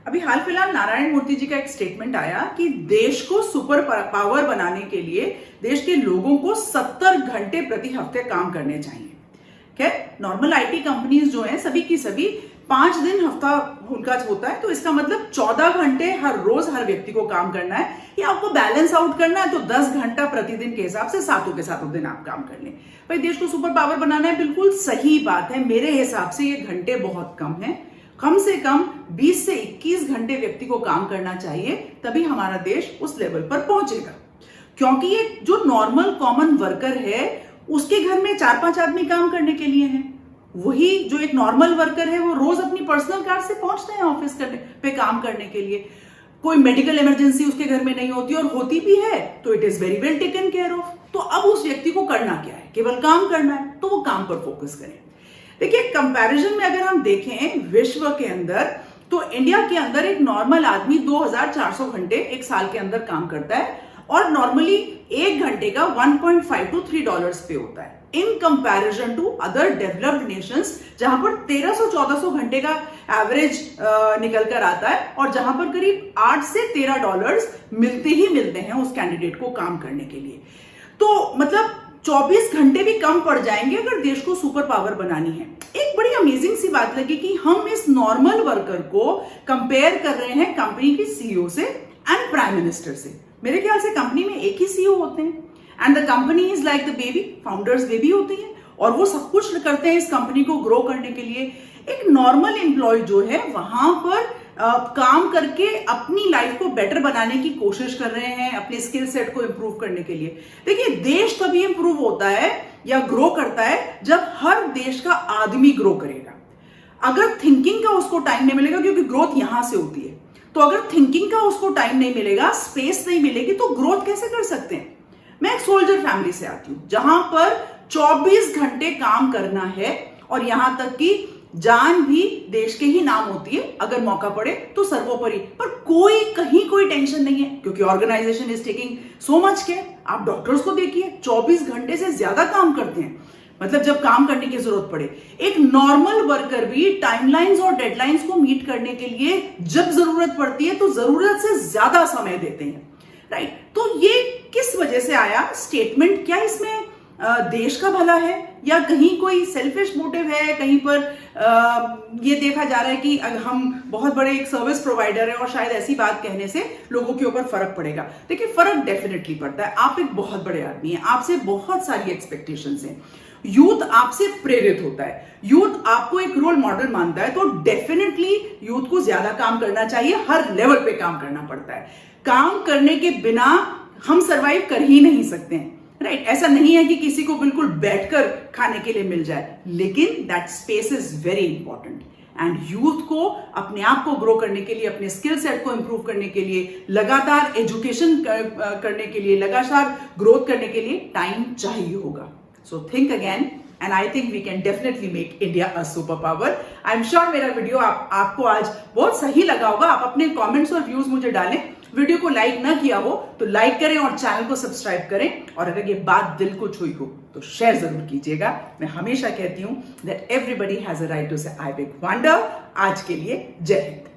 अभी हाल फिलहाल नारायण मूर्ति जी का एक स्टेटमेंट आया कि देश को सुपर पावर बनाने के लिए देश के लोगों को 70 घंटे प्रति हफ्ते काम करने चाहिए। खैर, नॉर्मल आईटी कंपनीज जो हैं सभी की सभी 5 दिन हफ्ता उनका होता है, तो इसका मतलब 14 घंटे हर रोज हर व्यक्ति को काम करना है। या आपको बैलेंस आउट करना है तो 10 घंटा प्रतिदिन के हिसाब से सातों के सातों दिन आप काम कर लें। भाई, देश को सुपर पावर बनाना है, बिल्कुल सही बात है। मेरे हिसाब से ये घंटे बहुत कम है। कम से कम 20 से 21 घंटे व्यक्ति को काम करना चाहिए, तभी हमारा देश उस लेवल पर पहुंचेगा। क्योंकि ये जो नॉर्मल कॉमन वर्कर है उसके घर में 4-5 आदमी काम करने के लिए हैं। वही जो एक नॉर्मल वर्कर है वो रोज अपनी पर्सनल कार से पहुंचते हैं ऑफिस करने पे काम करने के लिए। कोई मेडिकल इमरजेंसी उसके घर में नहीं होती, और होती भी है तो it is very well taken care of. तो अब उस व्यक्ति को करना क्या है? केवल काम करना है, तो वो काम पर फोकस करें। देखिए, कंपैरिजन में अगर हम देखें विश्व के अंदर, तो इंडिया के अंदर एक नॉर्मल आदमी 2400 घंटे एक साल के अंदर काम करता है, और नॉर्मली 1 घंटे का 1.5 to $3 पे होता है, in comparison to other developed nations, जहां पर 1300-1400 घंटे का एवरेज निकल कर आता है, और जहां पर करीब 8 से $13 मिलते ही मिलते हैं उस कैंडिडेट को काम करने के लिए। तो मतलब 24 घंटे भी कम पड़ जाएंगे अगर देश को सुपर पावर बनानी है। एक बड़ी अमेजिंग सी बात लगी कि हम इस नॉर्मल वर्कर को कंपेयर कर रहे हैं कंपनी की सीईओ से एंड प्राइम मिनिस्टर से। मेरे ख्याल से कंपनी में एक ही सीईओ होते हैं, and the company is like the baby, founders baby होती है, और वो सब कुछ करते हैं इस कंपनी को ग्रो करने के लिए। एक नॉर्मल एम्प्लॉय जो है वहां पर काम करके अपनी लाइफ को बेटर बनाने की कोशिश कर रहे हैं, अपने स्किल सेट को इंप्रूव करने के लिए। देखिए, देश तभी इंप्रूव होता है या ग्रो करता है जब हर देश का आदमी ग्रो करेगा। अगर थिंकिंग का उसको टाइम नहीं मिलेगा, क्योंकि ग्रोथ यहां से होती है, तो अगर थिंकिंग का उसको टाइम नहीं मिलेगा, स्पेस नहीं मिलेगी, तो ग्रोथ कैसे कर सकते हैं? मैं एक सोल्जर फैमिली से आती हूं जहां पर 24 घंटे काम करना है, और यहां तक कि जान भी देश के ही नाम होती है, अगर मौका पड़े तो सर्वोपरि। पर कहीं कोई टेंशन नहीं है, क्योंकि organisation is taking so much care. आप डॉक्टर्स को देखिए, 24 घंटे से ज्यादा काम करते हैं, मतलब जब काम करने की जरूरत पड़े। एक नॉर्मल वर्कर भी टाइमलाइंस और डेडलाइंस को मीट करने के लिए जब जरूरत पड़ती है तो जरूरत से ज्यादा समय देते हैं, राइट? तो ये किस वजह से आया स्टेटमेंट? क्या इसमें देश का भला है, या कहीं कोई सेल्फिश मोटिव है? कहीं पर ये देखा जा रहा है कि हम बहुत बड़े एक सर्विस प्रोवाइडर हैं और शायद ऐसी बात कहने से लोगों के ऊपर फर्क पड़ेगा। देखिए, फर्क डेफिनेटली पड़ता है। आप एक बहुत बड़े आदमी हैं, आपसे बहुत सारी एक्सपेक्टेशंस हैं, यूथ आपसे प्रेरित होता है, यूथ आपको एक रोल मॉडल मानता है, तो डेफिनेटली यूथ को ज्यादा काम करना चाहिए, हर लेवल पे काम करना पड़ता है। काम करने के बिना हम सरवाइव कर ही नहीं सकते हैं, राइट? ऐसा नहीं है कि किसी को बिल्कुल बैठकर खाने के लिए मिल जाए, लेकिन that space is very important. And youth को अपने आप को ग्रो करने के लिए, अपने स्किल सेट को इंप्रूव करने के लिए, लगातार एजुकेशन करने के लिए, लगातार ग्रोथ करने के लिए टाइम चाहिए होगा। So think again, and I think we can definitely make India a superpower. I'm sure मेरा वीडियो आपको आज बहुत सही लगा होगा। आप अपने कमेंट्स और व्यूज मुझे डालें। वीडियो को लाइक ना किया हो तो लाइक करें और चैनल को सब्सक्राइब करें, और अगर ये बात दिल को छुई हो तो शेयर जरूर कीजिएगा। मैं हमेशा कहती हूं that everybody has a right to say I big wonder। आज के लिए जय हिंद।